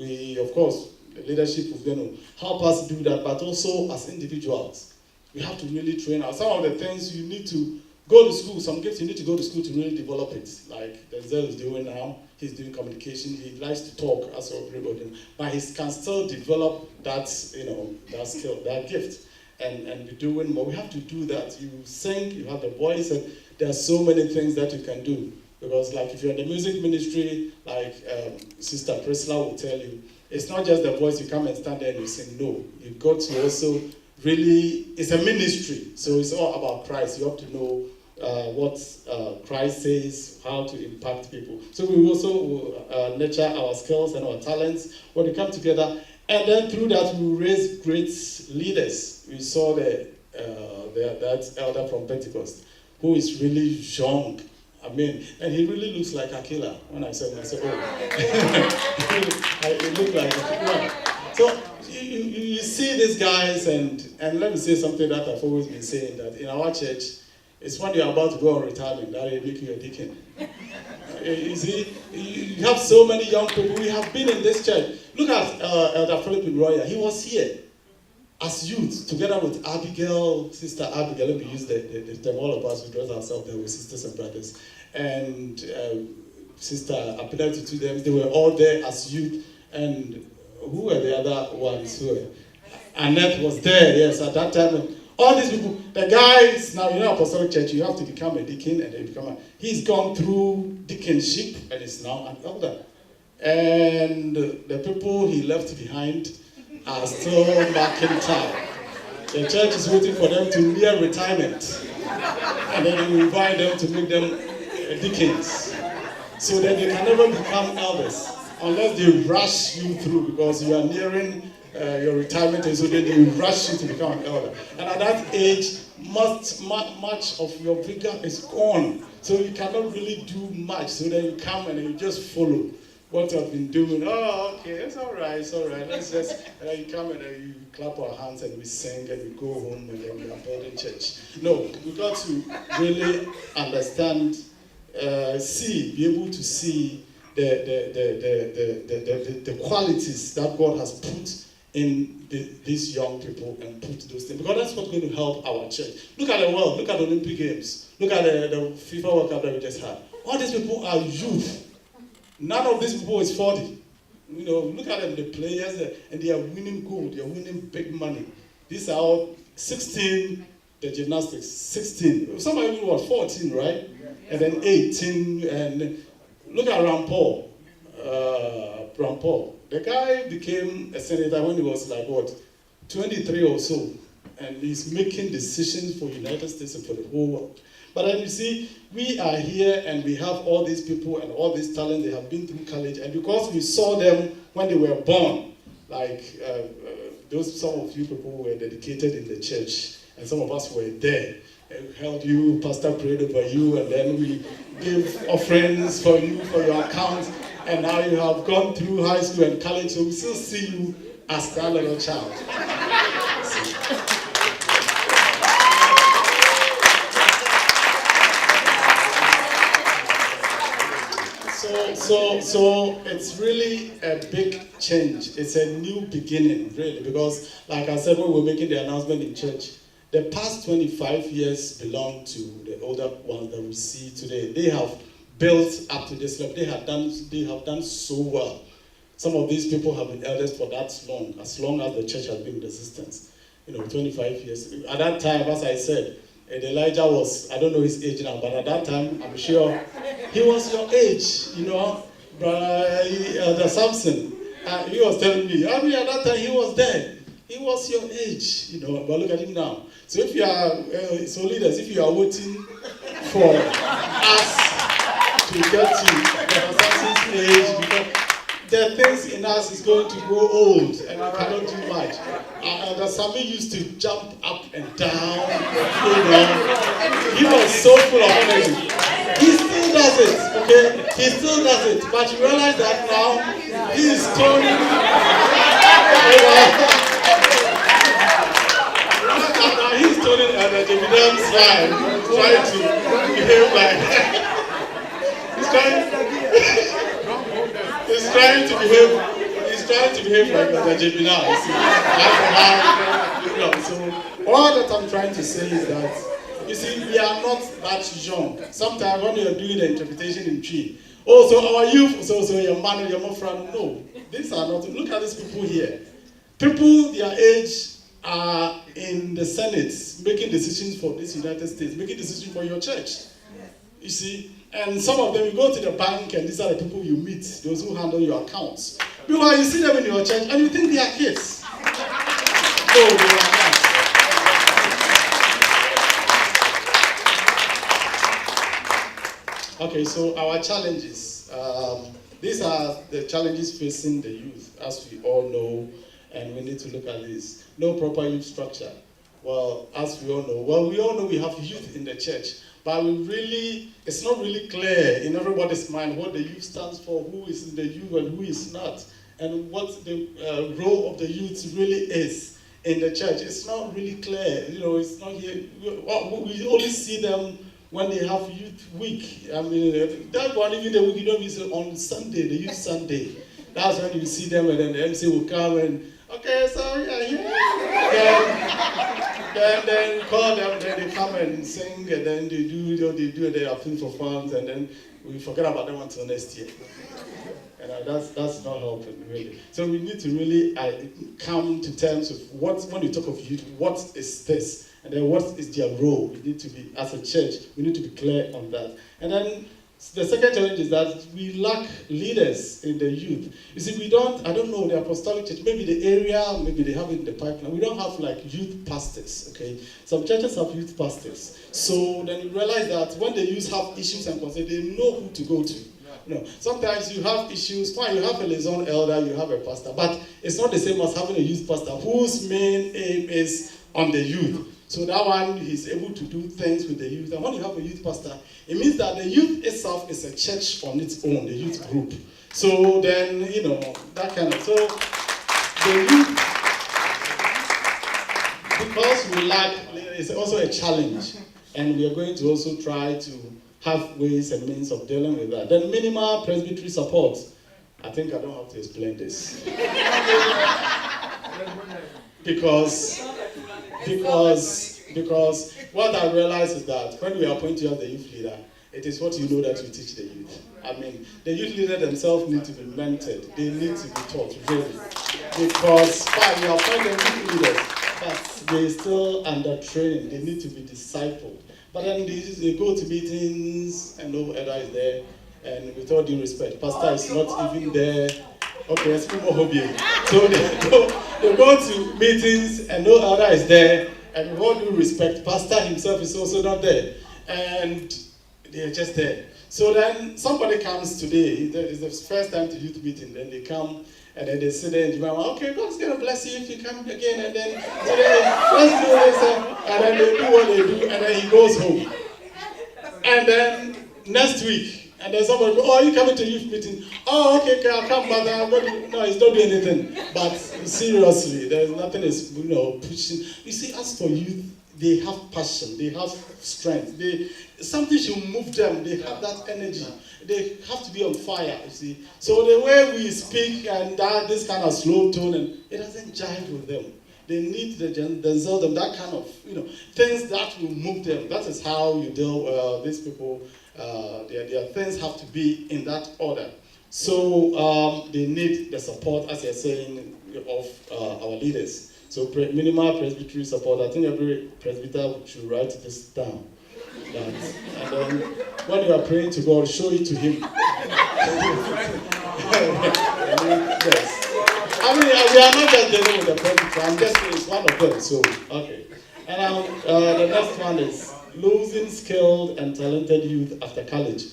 we, of course, the leadership is going to help us do that, but also as individuals, we have to really train us. Some of the things you need to go to school, some gifts you need to go to school to really develop it, like Denzel is doing now. He's doing communication, he likes to talk as everybody, but he can still develop that, that skill, that gift, and be doing more. We have to do that. You sing, you have the voice, and there are so many things that you can do. Because like if you're in the music ministry, like Sister Priscilla will tell you, it's not just the voice, you come and stand there and you sing. No, you've got to also really, it's a ministry, so it's all about Christ. You have to know what Christ says, how to impact people. So we also nurture our skills and our talents when we come together, and then through that we raise great leaders. We saw that elder from Pentecost, who is really young. I mean, and he really looks like Akila. When I said, oh, it looked like Akila. So you see these guys, and let me say something that I've always been saying, that in our church, it's when you're about to go on retirement that they make you a deacon. You see, you have so many young people. We have been in this church. Look at Elder Philip Roya. He was here as youth, together with Abigail, Sister Abigail. Let me use the term. All of us, we dress ourselves there with sisters and brothers. And Sister Apinatu to them, they were all there as youth. And who were the other ones? Annette was there, yes, at that time. All these people, the guys, now Apostolic Church, you have to become a deacon and then become he's gone through deaconship and is now an elder. And the people he left behind are still marking time. The church is waiting for them to near retirement. And then we invite them to make them deacons. So that they can never become elders unless they rush you through, because you are nearing your retirement, and so then they rush you to become an elder. And at that age, much of your vigor is gone. So you cannot really do much. So then you come and you just follow what I've been doing. Oh, okay, it's all right, it's all right. Let's just, and then you come and then you clap our hands and we sing and we go home and then we are building church. No, we've got to really understand, be able to see the qualities that God has put in these young people and put those things. Because that's what's going to help our church. Look at the world, look at the Olympic Games, look at the FIFA World Cup that we just had. All these people are youth. None of these people is 40. Look at them, the players, and they are winning gold, they are winning big money. These are all 16, the gymnastics, 16. Some of them were 14, right? Yeah. And then 18, and look at Rampal. The guy became a senator when he was like, 23 or so. And he's making decisions for the United States and for the whole world. But then you see, we are here and we have all these people and all these talent. They have been through college. And because we saw them when they were born, like some of you people were dedicated in the church. And some of us were there. And we held you, Pastor prayed over you, and then we gave offerings for you, for your account. And now you have gone through high school and college, so we still see you as that little child. So it's really a big change. It's a new beginning, really, because like I said, when we were making the announcement in church, the past 25 years belong to the older ones that we see today. They have built up to this level. They have done so well. Some of these people have been elders for that long as the church has been in existence. 25 years. At that time, as I said, Elijah was, I don't know his age now, but at that time, I'm sure he was your age, Brother Samson. He was telling me, at that time he was there. He was your age, but look at him now. So if you are, leaders, if you are waiting for us to get to Brother Samson's age, because the things in us is going to grow old and we cannot do much. The Sami used to jump up and down, He was so full of energy. He still does it, okay? He still does it. But you realize that now he is turning. Now he's turning at the David's side, trying to behave like He's trying to behave He's trying to behave like a JP now. So all that I'm trying to say is that, you see, we are not that young. Sometimes when you're doing the interpretation in tree, oh, so our youth, so your man, your more friend, no. These are not, look at these people here. People their age are in the Senate making decisions for this United States, making decisions for your church. You see, and some of them, you go to the bank and these are the people you meet, those who handle your accounts. Meanwhile, you see them in your church and you think they are kids. No, they are not. Okay, so our challenges. These are the challenges facing the youth, as we all know, and we need to look at this. No proper youth structure. Well, as we all know, we have youth in the church, but it's not really clear in everybody's mind what the youth stands for, who is in the youth and who is not, and what the role of the youth really is in the church. It's not really clear. It's not here. We only see them when they have youth week. I mean, that one, even the week, you don't visit on Sunday, the youth Sunday. That's when you see them, and then the MC will come and, okay, so yeah, then we call them, then they come and sing, and then they do, they appeal for funds, and then we forget about them until next year. And that's not helping, really. So we need to really come to terms with when you talk of youth, what is this? And then what is their role? We need to be, as a church, we need to be clear on that. And then the second challenge is that we lack leaders in the youth. You see, I don't know, the apostolic church, maybe the area, maybe they have it in the pipeline. We don't have like youth pastors, okay? Some churches have youth pastors. So then you realize that when the youth have issues and concerns, they know who to go to. Sometimes you have issues, fine, you have a liaison elder, you have a pastor, but it's not the same as having a youth pastor whose main aim is on the youth. So that one, he's able to do things with the youth. And when you have a youth pastor, it means that the youth itself is a church on its own, the youth group. So then, that kind of, so the youth, because we lack, it's also a challenge. And we are going to also try to have ways and means of dealing with that. Then minimal presbytery support. I think I don't have to explain this. Because what I realize is that when we appoint you as the youth leader, it is what you know that you teach the youth. I mean, the youth leader themselves need to be mentored. They need to be taught, really. Because, fine, you appoint them youth leaders, but they're still under training. They need to be discipled. But then they go to meetings and no elder is there. And with all due respect, pastor is not even there. Okay, let's move on. So they go to meetings and no elder is there. And with all due respect, pastor himself is also not there. And they're just there. So then somebody comes today. It's the first time to youth meeting. Then they come and then they sit there and you okay, God's going to bless you if you come again. And then today, let's do this. And then they do what they do. And then he goes home. And then next week, and then somebody goes, are you coming to youth meeting? Oh, okay, I'll come, but no, he's not doing anything. But seriously, there's nothing is, pushing. You see, as for youth, they have passion, they have strength. Something should move them. They have that energy. They have to be on fire, you see. So the way we speak and this kind of slow tone, and it doesn't jive with them. They need them, that kind of, things that will move them. That is how you deal with these people. Their things have to be in that order. So they need the support, as you're saying, of our leaders. So minimal presbytery support. I think every presbyter should write this down. And then when you are praying to God, show it to Him. Yes. I mean, we are not just dealing with the presbytery. I'm just saying it's one of them. So, okay. And the next one is losing skilled and talented youth after college.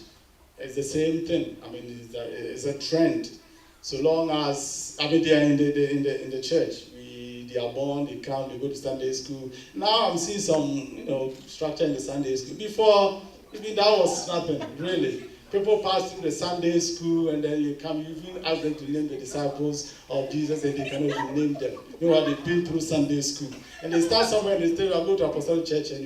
It's the same thing. I mean, it's a trend. So long as they are in the church, they are born, they come, they go to Sunday school. Now I'm seeing some, structure in the Sunday school. Before, even that was nothing, really. People pass through the Sunday school and then you even ask them to name the disciples of Jesus and they cannot even name them. They've been through Sunday school. And they start somewhere and they say, I'll go to Apostolic Church and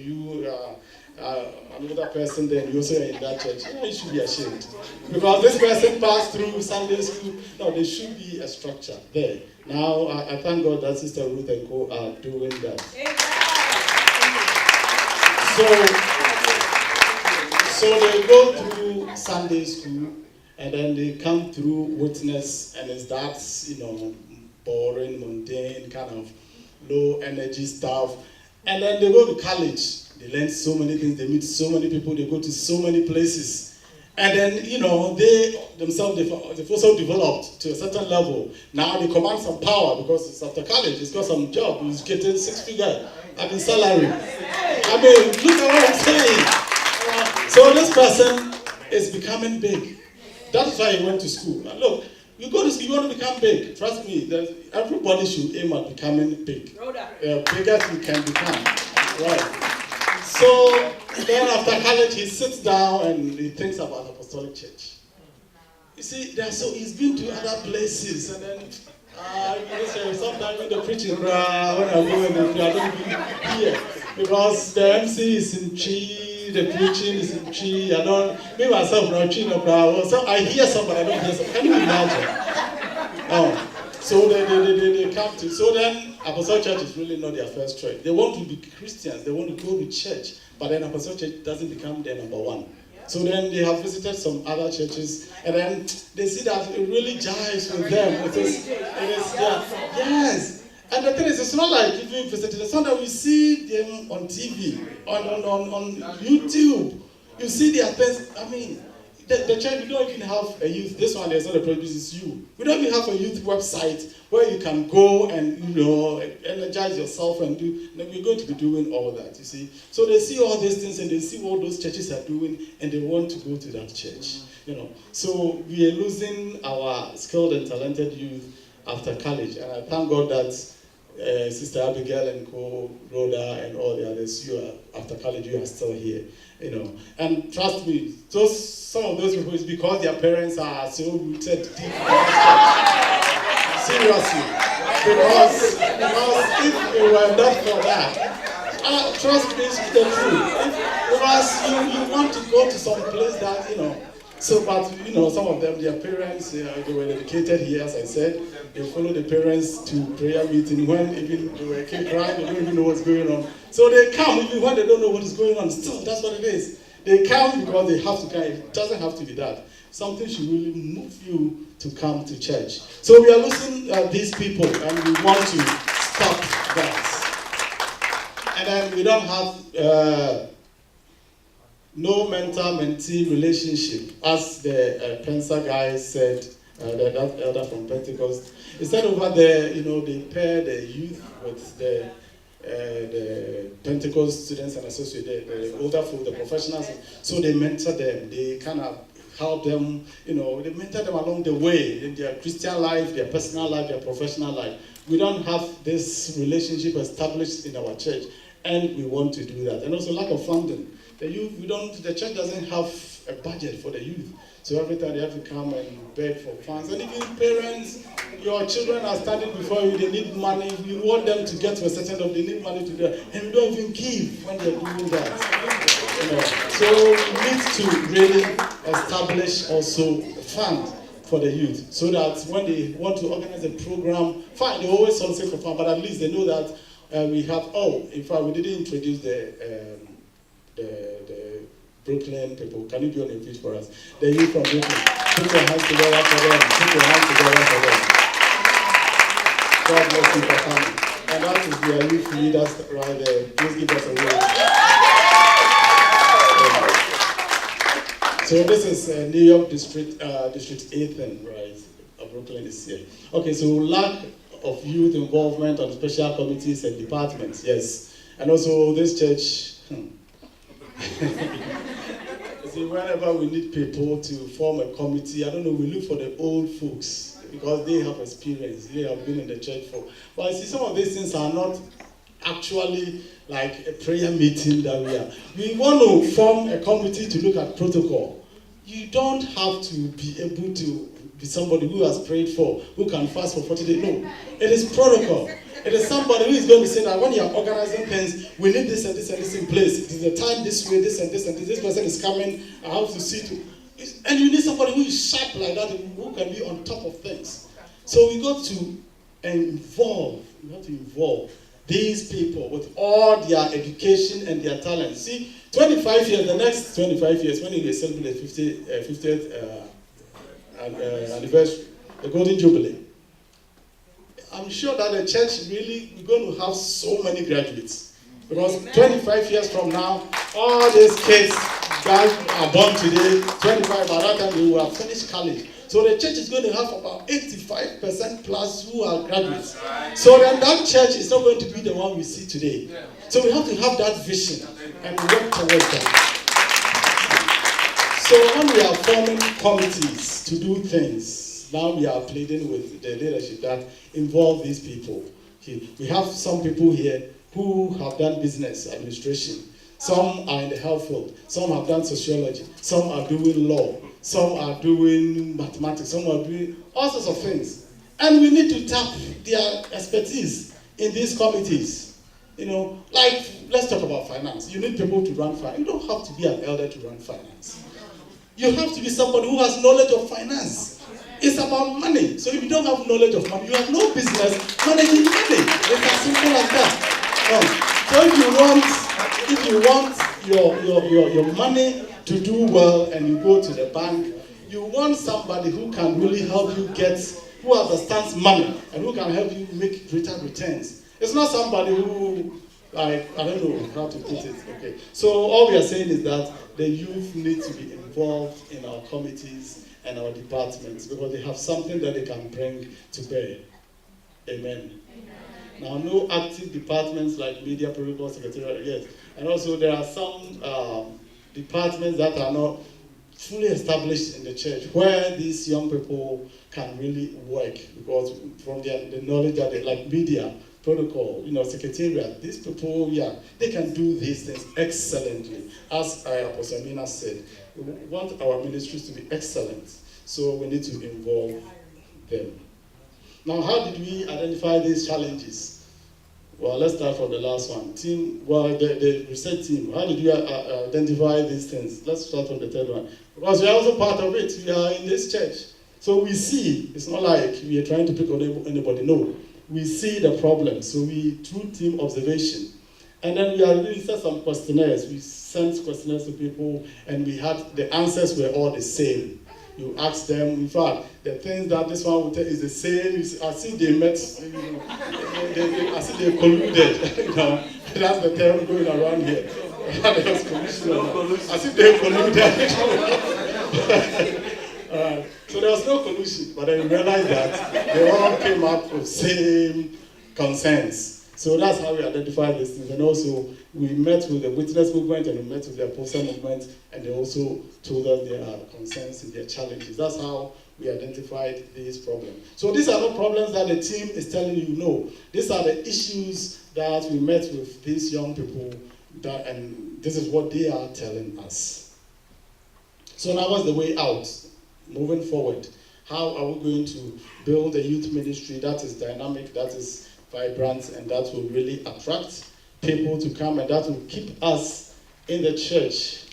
another person there, and you also are in that church, you should be ashamed. Because this person passed through Sunday school. No, there should be a structure there. Now, I thank God that Sister Ruth and Co are doing that. So they go through Sunday school, and then they come through witness, and it's that, boring, mundane, kind of low energy stuff. And then they go to college. They learn so many things. They meet so many people. They go to so many places. And then, they themselves, they've also developed to a certain level. Now they command some power because it's after college. He's got some job. He's getting 6-figure salary. I mean, look at what I'm saying. So this person is becoming big. That's why he went to school. And look, you go to school, you want to become big. Trust me, everybody should aim at becoming big. Bigger you can become. Right. So then after college, he sits down and he thinks about Apostolic Church. You see, he's been to other places, and then sometimes when the preaching, when I'm going, I don't even hear because the MC is in Chi, the preaching is in Chi. I don't, me myself, no Chi, no crowd. So I hear something, I don't hear something. Can you imagine? So they come to. So then Apostolic Church is really not their first choice. They want to be Christians. They want to go to church, but then Apostolic Church doesn't become their number one. So then they have visited some other churches, and then they see that it really jives with them. Yes. And the thing is, it's not like if you visit it. Sometimes we see them on TV, on YouTube. You see their things. I mean, the church, we don't even have a youth. This one, there's not a produce, it's you. We don't even have a youth website where you can go and, energize yourself and do. We're going to be doing all that, you see. So they see all these things and they see what those churches are doing and they want to go to that church, So we are losing our skilled and talented youth after college. And I thank God that Sister Abigail and Co, Rhoda and all the others, after college, you are still here, And trust me, some of those people is because their parents are so rooted deep in that church. Seriously. Because if it were not for that, trust me, it's the truth. Because you want to go to some place that, So, but, some of them, their parents, they were educated here, as I said. They follow the parents to prayer meeting. When even they were crying, they don't even know what's going on. So they come even when they don't know what is going on. Still, that's what it is. They come because they have to come. It doesn't have to be that. Something should really move you to come to church. So we are losing these people, and we want to stop that. And then we don't have no mentor-mentee relationship, as the Pensa guy said, that elder from Pentecost. He said over there, they pair the youth with the Pentecost students and associates, the older folk, the professionals. So they mentor them. They kind of help them, they mentor them along the way in their Christian life, their personal life, their professional life. We don't have this relationship established in our church, and we want to do that. And also lack of funding. The youth, the church doesn't have a budget for the youth. So every time they have to come and beg for funds. And even parents, your children are standing before you, they need money. You want them to get to a certain level, they need money to do that. And you don't even give when they're doing that. So we need to really establish also a fund for the youth. So that when they want to organize a program, fine, they always solicit for fund, but at least they know that we have, in fact, we didn't introduce the Brooklyn people. Can you be on the pitch for us? The youth from Brooklyn. Put your hands together for them. Put your hands together for them. God bless you for coming. And that is their youth leaders right there. Please give us a word. So this is New York District 8th, right? Brooklyn is here. Okay, so lack of youth involvement on special committees and departments, yes. And also this church, see, whenever we need people to form a committee, I don't know, we look for the old folks because they have experience, they have been in the church for. But I see some of these things are not actually like a prayer meeting that we are. We want to form a committee to look at protocol. You don't have to be able to be somebody who has prayed for, who can fast for 40 days. No, it is protocol. It is somebody who is going to say that when you are organizing things, we need this and this and this in place. It is the time this way, this and this and this. This person is coming. I have to see to. And you need somebody who is sharp like that, who can be on top of things. So we got to involve. We have to involve these people with all their education and their talent. See, 25 years, the next 25 years, when we celebrate the 50th anniversary, the Golden Jubilee, I'm sure that the church really, we're going to have so many graduates. Because 25 years from now, all these kids that are born today, 25, by that time they will have finished college. So the church is going to have about 85% plus who are graduates. So then that church is not going to be the one we see today. So we have to have that vision and work towards that. So when we are forming committees to do things, now we are pleading with the leadership that involve these people. We have some people here who have done business administration. Some are in the health field. Some have done sociology. Some are doing law. Some are doing mathematics. Some are doing all sorts of things. And we need to tap their expertise in these committees. You know, like, let's talk about finance. You need people to run finance. You don't have to be an elder to run finance. You have to be somebody who has knowledge of finance. It's about money. So if you don't have knowledge of money, you have no business managing money. It's as simple as that. So if you want your money to do well and you go to the bank, you want somebody who can really help you who understands money and who can help you make greater returns. It's not somebody who, like, I don't know how to put it. Okay. So all we are saying is that the youth need to be involved in our committees and our departments because they have something that they can bring to bear. Amen. Now, no active departments like media, protocol, secretariat, yes. And also there are some departments that are not fully established in the church where these young people can really work because from the knowledge that they like media, protocol, secretariat, these people, they can do these things excellently. As Apostle Mina said, we want our ministries to be excellent, so we need to involve them. Now, how did we identify these challenges? Well, let's start from the last one. The research team, how did you identify these things? Let's start from the third one. Because we are also part of it. We are in this church. So we see, it's not like we are trying to pick on anybody. No, we see the problem. So through team observation. And then we set some questionnaires. We sent questionnaires to people, and the answers were all the same. You ask them, in fact, the things that this one will tell is the same. I see they met, I see they colluded. That's the term going around here. I see they colluded. So there was no collusion, but then you realize that they all came up with same concerns. So that's how we identify these things. And also, we met with the witness movement and we met with the apostle movement, and they also told us their concerns and their challenges. That's how we identified these problems. So these are not problems that the team is telling you no. These are the issues that we met with these young people, and this is what they are telling us. So now what's the way out? Moving forward, how are we going to build a youth ministry that is dynamic, that is vibrant, and that will really attract people to come, and that will keep us in the church?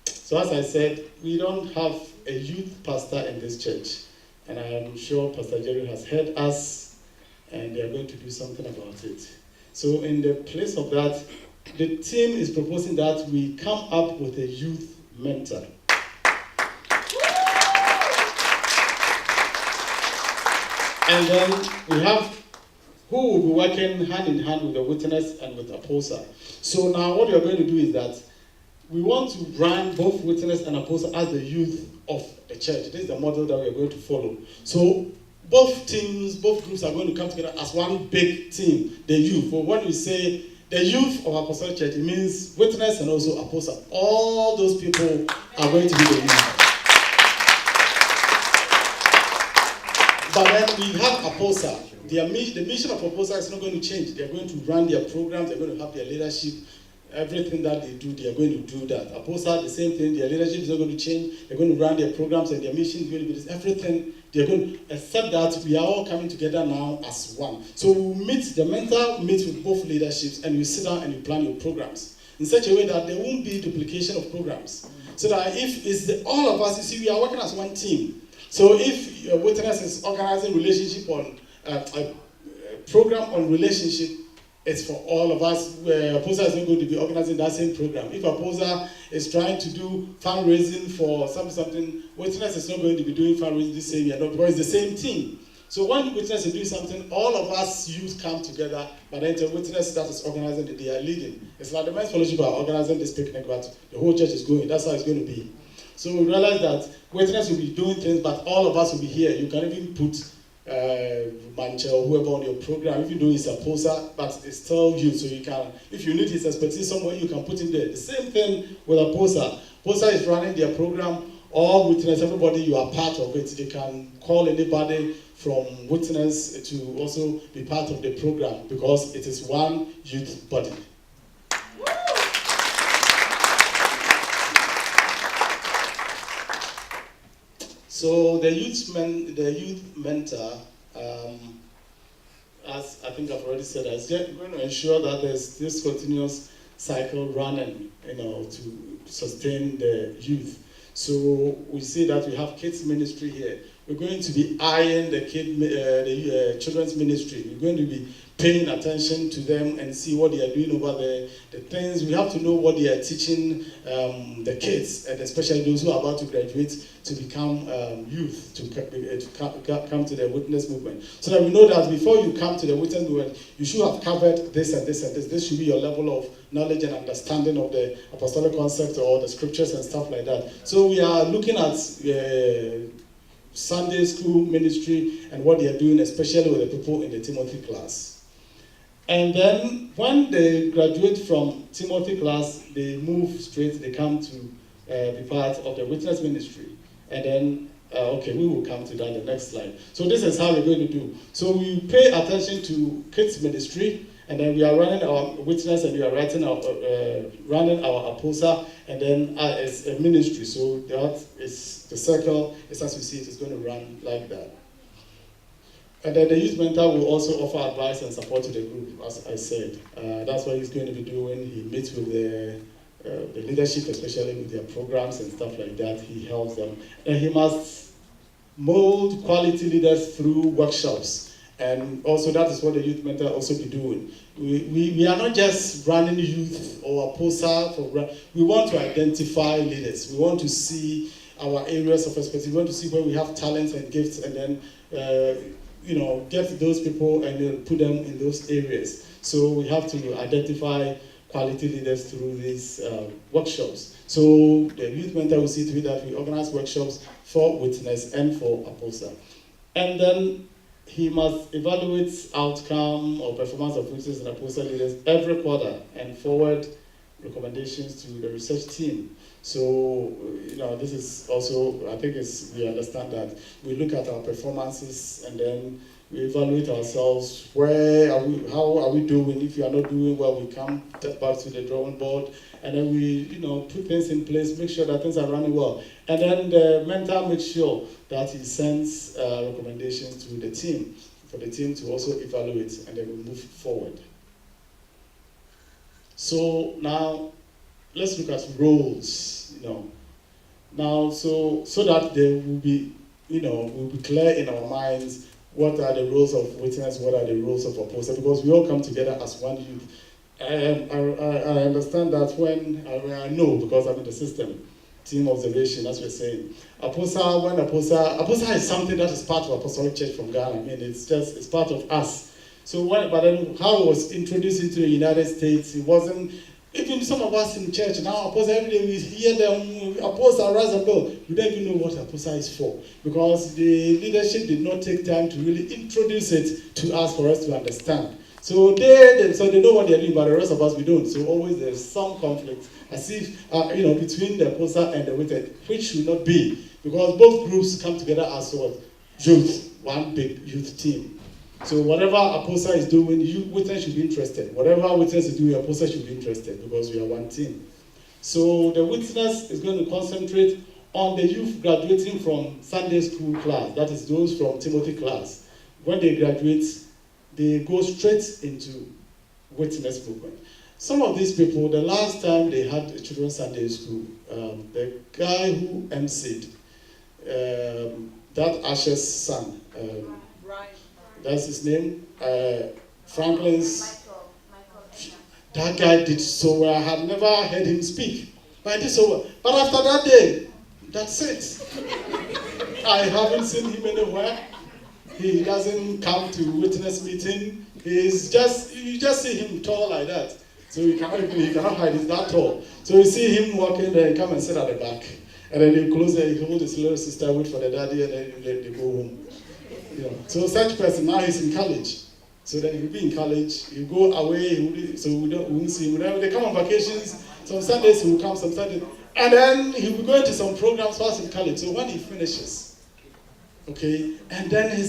So as I said, we don't have a youth pastor in this church, and I am sure Pastor Jerry has heard us, and they are going to do something about it. So in the place of that, the team is proposing that we come up with a youth mentor. And then we have who will be working hand in hand with the witness and with apostle. So now what we are going to do is that we want to brand both witness and apostle as the youth of the church. This is the model that we are going to follow. So both teams, both groups are going to come together as one big team, the youth. For when we say the youth of Apostolic Church, it means witness and also apostle. All those people are going to be the youth. But then we have apostle. The mission of apostle is not going to change. They're going to run their programs. They're going to have their leadership everything that they do, they are going to do that. Apposa, the same thing, their leadership is not going to change. They're going to run their programs and their mission is going to be this. Everything, they're going to, except that we are all coming together now as one. So we'll meet, the mentor meets with both leaderships, and you sit down and you plan your programs in such a way that there won't be duplication of programs. So that if it's all of us, you see, we are working as one team. So if your witness is organizing relationship on a program on relationship, it's for all of us. Apposa is not going to be organizing that same program. If Apposa is trying to do fundraising for something, witness is not going to be doing fundraising the same year, because it's the same team. So when witness is doing something, all of us youth come together, but then the witness that is organizing it, they are leading. It's like the men's fellowship are organizing this picnic, but the whole church is going. That's how it's going to be. So we realize that witness will be doing things, but all of us will be here. You can even put Mancha or whoever on your program. If you do it's Apposa, but it's still you, so you can, if you need his expertise somewhere, you can put him there. The same thing with Apposa. Apposa is running their program. All witness, everybody, you are part of it. They can call anybody from witness to also be part of the program, because it is one youth body. So the youth mentor, as I think I've already said, is going to ensure that there's this continuous cycle running, to sustain the youth. So we see that we have kids ministry here. We're going to be eyeing the children's ministry. We're going to be paying attention to them and see what they are doing over there. The things, we have to know what they are teaching the kids, and especially those who are about to graduate to become youth, to come to the witness movement. So that we know that before you come to the witness movement, you should have covered this and this and this. This should be your level of knowledge and understanding of the apostolic concept or the scriptures and stuff like that. So we are looking at Sunday school ministry and what they are doing, especially with the people in the Timothy class. And then when they graduate from Timothy class, they move straight, they come to be part of the witness ministry. And then, we will come to that in the next slide. So this is how we're going to do. So we pay attention to kids ministry, and then we are running our witness, and we are running our Apposa, and then it's a ministry. So that is the circle, as we see it, is going to run like that. And then the youth mentor will also offer advice and support to the group, as I said. That's what he's going to be doing. He meets with the leadership, especially with their programs and stuff like that. He helps them. And he must mold quality leaders through workshops. And also that is what the youth mentor also be doing. We are not just running youth or Apposa. We want to identify leaders. We want to see our areas of expertise. We want to see where we have talents and gifts, and then get those people and put them in those areas. So we have to identify quality leaders through these workshops. So the youth mentor will see to it that we organize workshops for witness and for Apposa. And then he must evaluate outcome or performance of witness and Apposa leaders every quarter and forward recommendations to the research team. So, this is also, I think we understand that we look at our performances and then we evaluate ourselves. How are we doing? If you are not doing well, we come back to the drawing board, and then we, put things in place, make sure that things are running well. And then the mentor makes sure that he sends recommendations to the team, for the team to also evaluate, and then we move forward. So now, let's look at roles, Now, so that they will be, will be clear in our minds what are the roles of witness, what are the roles of Apposa, because we all come together as one youth. I understand that I know, because I'm in the system, team observation, as we're saying. Apposa is something that is part of Apostolic Church from Ghana. I mean, it's part of us. So but then how it was introduced into the United States, it wasn't. Even some of us in church now, Apposa, every day we hear them, Apposa, rise and go. We don't even know what Apposa is for, because the leadership did not take time to really introduce it to us for us to understand. So they know what they're doing, but the rest of us, we don't. So always there's some conflict, as if, between the Apposa and the witness, which should not be, because both groups come together as what? Youth, one big youth team. So whatever Appau is doing, you witness should be interested. Whatever witness is doing, Appau should be interested because we are one team. So the witness is going to concentrate on the youth graduating from Sunday school class, that is those from Timothy class. When they graduate, they go straight into witness movement. Some of these people, the last time they had a children's Sunday school, the guy who emceed, that Asher's son, that's his name, Franklin's, that guy did so well. I had never heard him speak, but he did so well. But after that day, that's it. I haven't seen him anywhere. He doesn't come to witness meeting. You just see him tall like that. So he cannot hide, he's that tall. So you see him walking there, come and sit at the back. And then he close there, he hold his little sister, wait for the daddy, and then they go home. So such person, now he's in college. So then he'll be in college, he'll go away, so we won't see him. Whenever they come on vacations, some Sundays he will come, some Sundays. And then he'll be going to some programs whilst in college. So when he finishes, okay, and then he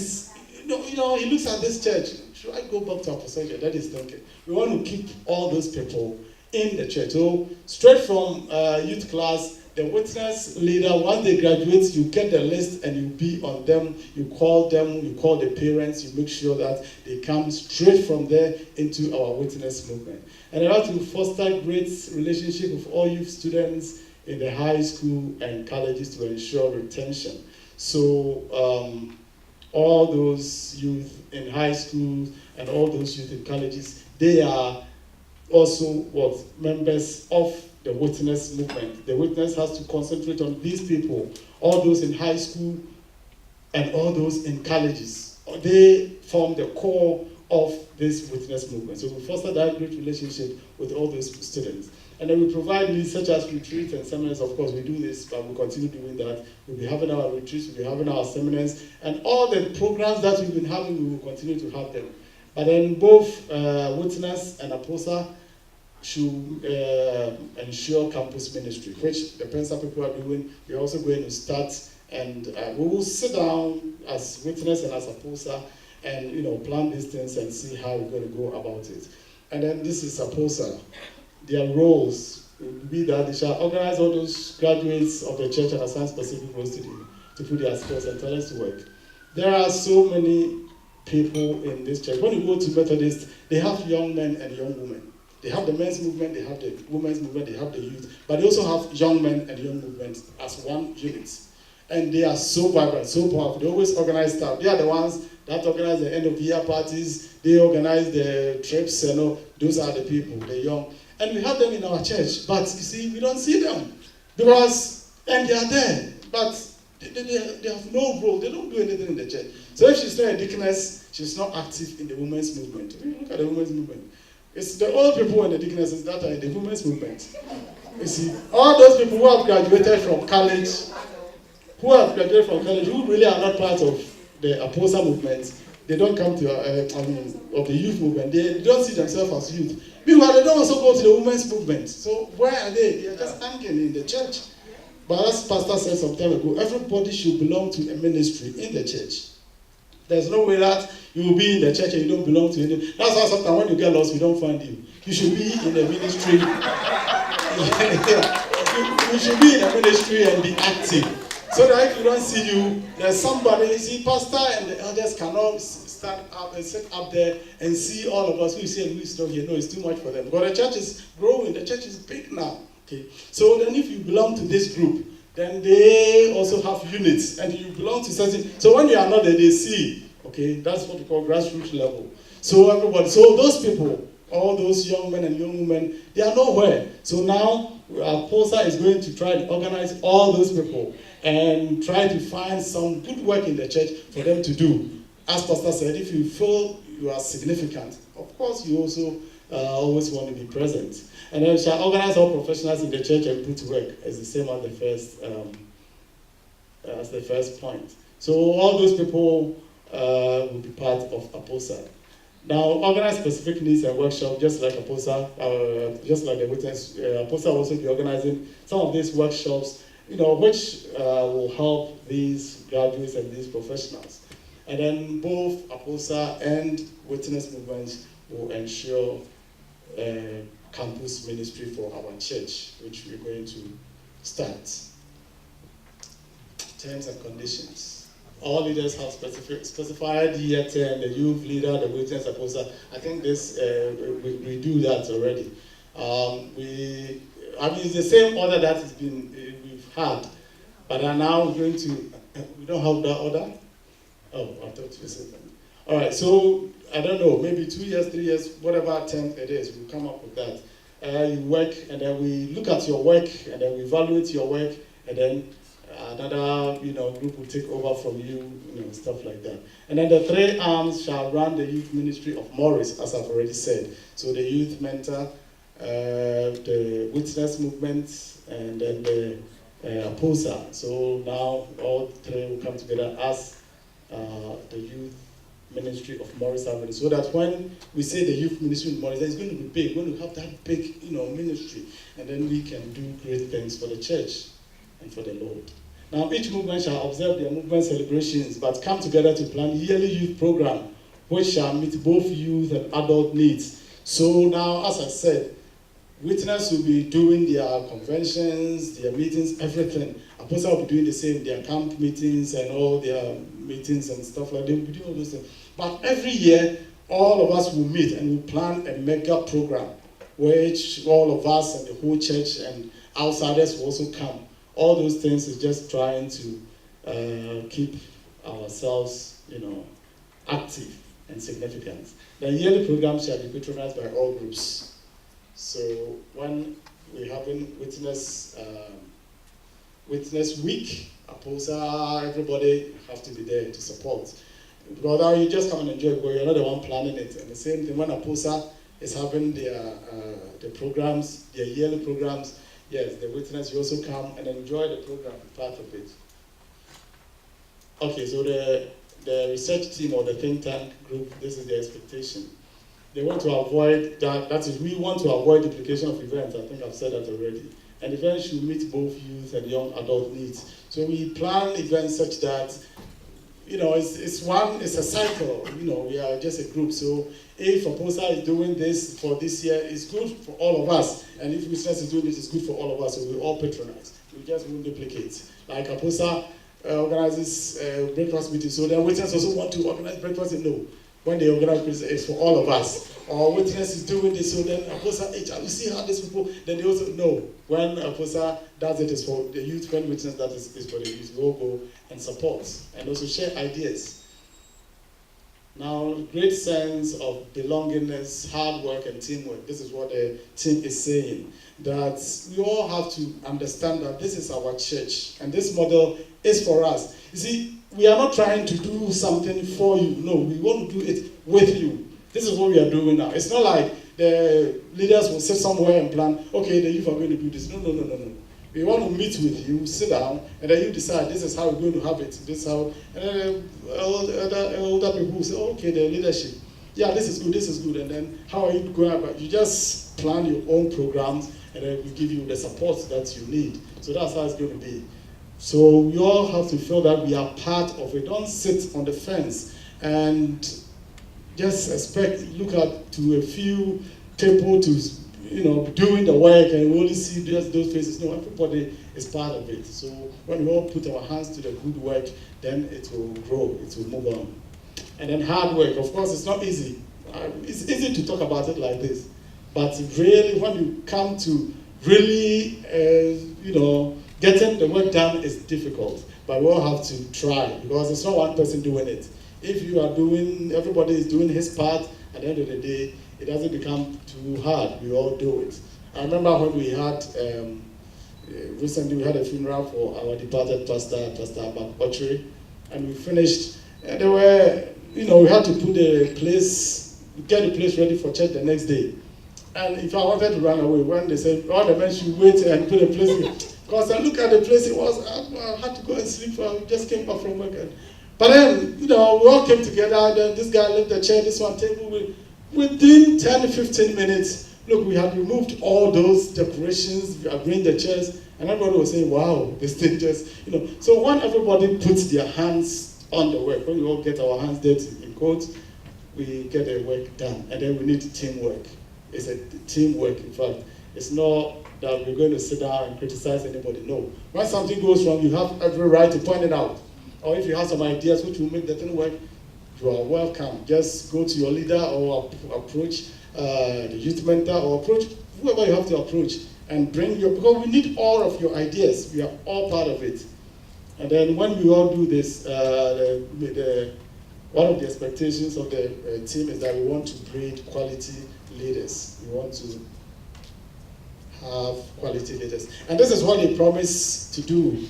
looks at this church. Should I go back to Appau? That is thinking. We want to keep all those people in the church. So straight from youth class, the witness leader, once they graduate, you get the list and you be on them, you call the parents, you make sure that they come straight from there into our witness movement. And I want to foster great relationship with all youth students in the high school and colleges to ensure retention. So all those youth in high schools and all those youth in colleges, they are also members of the witness movement. The witness has to concentrate on these people, all those in high school and all those in colleges. They form the core of this witness movement. So we foster that great relationship with all those students. And then we provide needs such as retreats and seminars. Of course, we do this, but we'll continue doing that. We'll be having our retreats, we'll be having our seminars, and all the programs that we've been having, we will continue to have them. But then both witness and Appau should ensure campus ministry, which the Pensa people are doing. We're also going to start, and we will sit down as witness and as Appau and plan these things and see how we're going to go about it. And then this is Appau. Their roles will be that they shall organize all those graduates of the church and assign specific roles to put their skills and talents to work. There are so many people in this church. When you go to Methodist, they have young men and young women. They have the men's movement, they have the women's movement, they have the youth, but they also have young men and young movement as one unit. And they are so vibrant, so powerful. They always organize stuff. They are the ones that organize the end of the year parties. They organize the trips, those are the people, the young. And we have them in our church, but you see, we don't see them. And they are there, but they have no role. They don't do anything in the church. So if she's not a deaconess, she's not active in the women's movement. Look at the women's movement. It's the old people and the deaconesses that are in the women's movement. You see, all those people who have graduated from college, who really are not part of the Appau movement, they don't come to of the youth movement. They don't see themselves as youth. Meanwhile, they don't also go to the women's movement. So where are they? They are just hanging in the church. But as Pastor said some time ago, everybody should belong to a ministry in the church. There's no way that you will be in the church and you don't belong to any. That's why sometimes when you get lost, we don't find you. You should be in a ministry. You should be in a ministry and be active. So that if you don't see you, there's somebody, you see, pastor and the elders cannot stand up and sit up there and see all of us who say who is not here. No, it's too much for them. But the church is growing, the church is big now. Okay. So then if you belong to this group, then they also have units and you belong to certain. So when you are not there, they see. Okay, that's what we call grassroots level. So everybody, so those people, all those young men and young women, they are nowhere. So now Appau is going to try to organize all those people and try to find some good work in the church for them to do. As Pastor said, if you feel you are significant, of course you also always want to be present. And then shall organize all professionals in the church and put to work as the same as the first point. So all those people will be part of Appau. Now, organize specific needs and workshops, just like Appau, just like the witness. Appau will also be organizing some of these workshops, which will help these graduates and these professionals. And then both Appau and Witness movements will ensure campus ministry for our church, which we're going to start. Terms and conditions. All leaders have specified year 10, the youth leader, the witness, Appau. I think this we do that already. It's the same order that has been we've had, but are now going to. We don't have that order. Oh, I thought you said that. All right, so I don't know, maybe 2 years, 3 years, whatever term it is, we'll come up with that. You work, and then we look at your work, and then we evaluate your work, and then another, group will take over from you, stuff like that. And then the 3 arms shall run the youth ministry of Morris, as I've already said. So the youth mentor, the witness movement, and then the Appau. So now all 3 will come together as the youth ministry of Morris Avenue, so that when we say the youth ministry in Morris, it's going to be big. We're going to have that big, ministry, and then we can do great things for the church and for the Lord. Now, each movement shall observe their movement celebrations, but come together to plan a yearly youth program, which shall meet both youth and adult needs. So now, as I said, Witness will be doing their conventions, their meetings, everything. Appau will be doing the same, their camp meetings and all their meetings and stuff like that. They will be doing all those things. But every year, all of us will meet and we'll plan a mega program, which all of us and the whole church and outsiders will also come. All those things is just trying to keep ourselves, active and significant. The yearly program shall be patronized by all groups. So when we're having witness week, Appau, everybody have to be there to support. Because now you just come and enjoy it, but you're not the one planning it. And the same thing when Appau is having their the programs, their yearly programs, yes, the witness, you also come and enjoy the program, part of it. Okay, so the research team or the think tank group, this is the expectation. They want to avoid that is, we want to avoid duplication of events. I think I've said that already. And events should meet both youth and young adult needs. So we plan events such that, it's a cycle. We are just a group. So if Appau is doing this for this year, it's good for all of us. And if Witness is doing this, it's good for all of us. So we all patronize. We just won't duplicate. Like Appau organizes breakfast meetings. So then Witness also want to organize breakfast. No. When they organize, it's for all of us. Or Witness is doing this, so then Appau, hey, you see how these people, then they also know. When Appau does it, it's for the youth. When Witness does it, it's for the youth. We all go and support and also share ideas. Now, great sense of belongingness, hard work, and teamwork. This is what the team is saying. That we all have to understand that this is our church, and this model is for us. You see, we are not trying to do something for you. No, we want to do it with you. This is what we are doing now. It's not like the leaders will sit somewhere and plan, okay, the youth are going to do this. No. We want to meet with you, sit down, and then you decide this is how we're going to have it. This is how, and then older people will say, okay, the leadership. Yeah, this is good. And then how are you going about? You just plan your own programs, and then we give you the support that you need. So that's how it's going to be. So we all have to feel that we are part of it. Don't sit on the fence and just look at to a few people to, doing the work and we only see just those faces. No, everybody is part of it. So when we all put our hands to the good work, then it will grow, it will move on. And then hard work, of course, it's not easy. It's easy to talk about it like this. But really, when you come to really, getting the work done is difficult, but we all have to try because it's not one person doing it. If everybody is doing his part, at the end of the day, it doesn't become too hard. We all do it. I remember when we had, recently we had a funeral for our departed pastor Appau, and we finished, and they were, we had to put get the place ready for church the next day. And if I wanted to run away, when they said, all the men should wait and put a place in, because I look at the place, I had to go and sleep. I just came back from work. But then, we all came together. Then this guy left the chair, this one table. Within 10 to 15 minutes, look, we had removed all those decorations, we arranged the chairs, and everybody was saying, wow, this thing just, So when everybody puts their hands on the work. When we all get our hands dirty, in quotes, we get the work done. And then we need teamwork. It's a teamwork, in fact. It's not that we're going to sit down and criticize anybody. No. When something goes wrong, you have every right to point it out. Or if you have some ideas which will make the thing work, you are welcome. Just go to your leader or approach the youth mentor or approach whoever you have to approach and bring your, because we need all of your ideas. We are all part of it. And then when we all do this, one of the expectations of the team is that we want to breed quality leaders. We want to have quality leaders. And this is what they promise to do,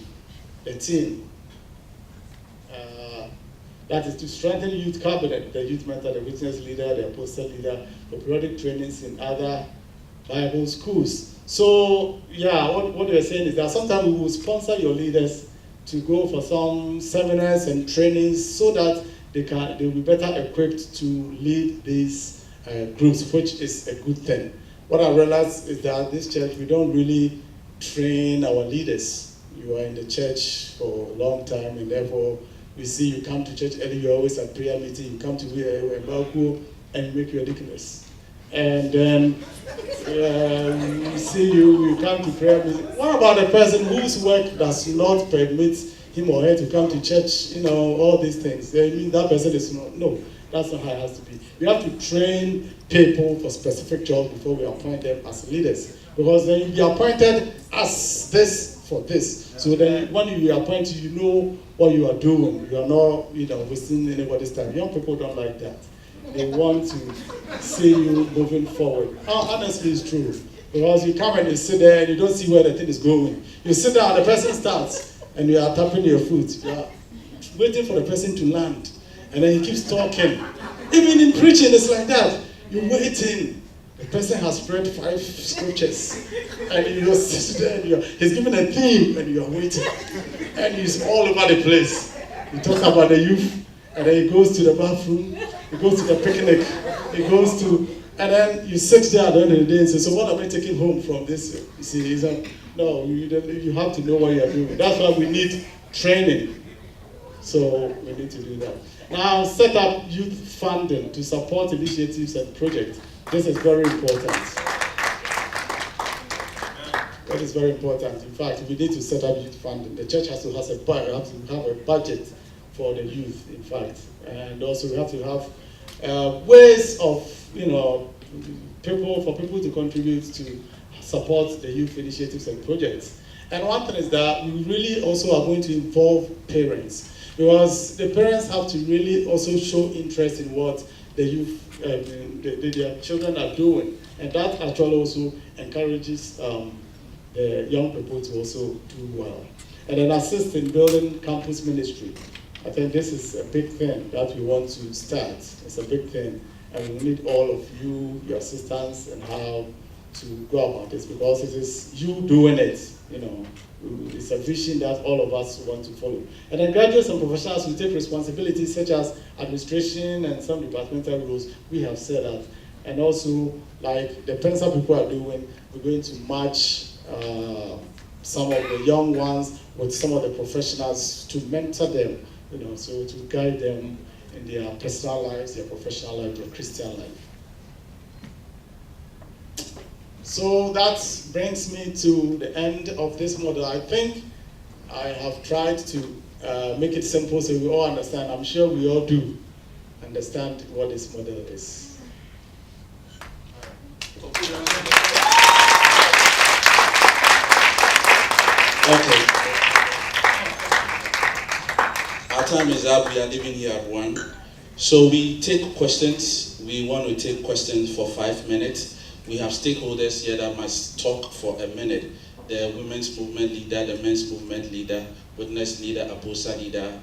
the team. That is to strengthen youth cabinet, the youth mentor, the witness leader, the apostle leader, for periodic trainings in other Bible schools. So, yeah, what you're saying is that sometimes we will sponsor your leaders to go for some seminars and trainings so that they'll be better equipped to lead these groups, which is a good thing. What I realized is that this church, we don't really train our leaders. You are in the church for a long time, and therefore we see you come to church early, you're always at prayer meeting, you come to a Balco and you make your deaconess. And then we see you come to prayer meeting. What about a person whose work does not permit him or her to come to church, you know, all these things? I mean, that person is not, no, that's not how it has to be. We have to train people for specific jobs before we appoint them as leaders. Because then you'll be appointed as this for this. So then when you are appointed, you know what you are doing. You are not, wasting anybody's time. Young people don't like that. They want to see you moving forward. Honestly, it's true. Because you come and you sit there and you don't see where the thing is going. You sit down, the person starts, and you are tapping your foot. You are waiting for the person to land. And then he keeps talking. Even in preaching, it's like that. You're waiting. The person has read 5 scriptures, and you sit there, and he's given a theme, and you are waiting. And he's all over the place. He talks about the youth, and then he goes to the bathroom, he goes to the picnic, he goes to, and then you sit there at the end of the day and say, so what am I taking home from this? You see, he's like, no, you have to know what you are doing. That's why we need training. So we need to do that. Now, set up youth funding to support initiatives and projects. This is very important. That is very important. In fact, we need to set up youth funding. The church has to have a budget for the youth, in fact. And also we have to have ways of, for people to contribute to support the youth initiatives and projects. And one thing is that we really also are going to involve parents, because the parents have to really also show interest in what the youth, their children are doing. And that actually also encourages the young people to also do well. And then assist in building campus ministry. I think this is a big thing that we want to start. It's a big thing. And we need all of you, your assistants, and how to go about this, because it is you doing it, It's a vision that all of us want to follow. And then graduates and professionals will take responsibilities such as administration and some departmental roles. We have said that. And also, like the Pensa people are doing, we're going to match some of the young ones with some of the professionals to mentor them, so to guide them in their personal lives, their professional life, their Christian life. So that brings me to the end of this model. I think I have tried to make it simple so we all understand. I'm sure we all do understand what this model is. Okay. Our time is up. We are leaving here at 1. So we take questions. We want to take questions for 5 minutes. We have stakeholders here that must talk for a minute. The women's movement leader, the men's movement leader, witness leader, apostle leader.